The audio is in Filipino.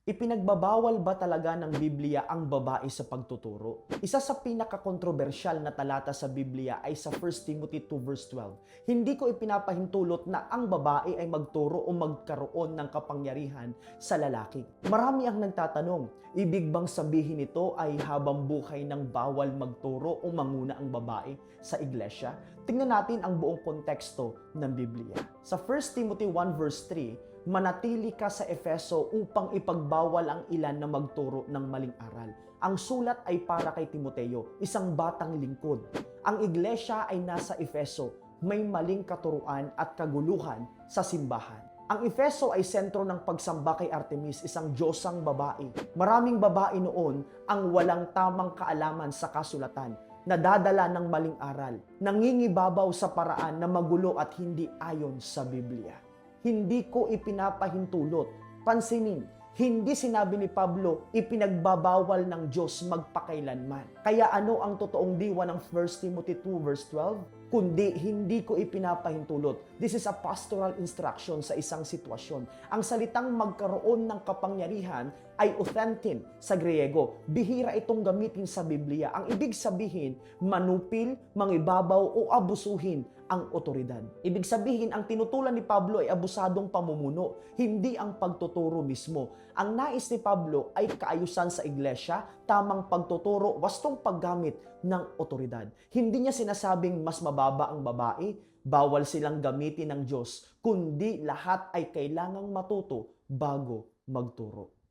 Ipinagbabawal ba talaga ng Biblia ang babae sa pagtuturo? Isa sa pinakakontrobersyal na talata sa Biblia ay sa 1 Timothy 2 verse 12. Hindi ko ipinapahintulot na ang babae ay magturo o magkaroon ng kapangyarihan sa lalaki. Marami ang nagtatanong, ibig bang sabihin nito ay habang buhay ng bawal magturo o manguna ang babae sa iglesia? Tingnan natin ang buong konteksto ng Biblia. Sa 1 Timothy 1 verse 3, manatili ka sa Efeso upang ipagbawal ang ilan na magturo ng maling aral. Ang sulat ay para kay Timoteo, isang batang lingkod. Ang iglesia ay nasa Efeso, may maling katuruan at kaguluhan sa simbahan. Ang Efeso ay sentro ng pagsamba kay Artemis, isang diyosang babae. Maraming babae noon ang walang tamang kaalaman sa kasulatan, nadadala ng maling aral, nangingibabaw sa paraan na magulo at hindi ayon sa Biblia. Hindi ko ipinapahintulot. Pansinin, hindi sinabi ni Pablo, ipinagbabawal ng Diyos magpakailanman. Kaya ano ang totoong diwa ng 1 Timothy 2 verse 12? Kundi hindi ko ipinapahintulot. This is a pastoral instruction sa isang sitwasyon. Ang salitang magkaroon ng kapangyarihan ay authentin sa Griego. Bihira itong gamitin sa Biblia. Ang ibig sabihin, manupil, mangibabaw o abusuhin ang otoridad. Ibig sabihin, ang tinutulan ni Pablo ay abusadong pamumuno, hindi ang pagtuturo mismo. Ang nais ni Pablo ay kaayusan sa iglesia, tamang pagtuturo, wastong paggamit ng otoridad. Hindi niya sinasabing mas mababa ang babae, bawal silang gamitin ng Diyos, kundi lahat ay kailangang matuto bago magturo.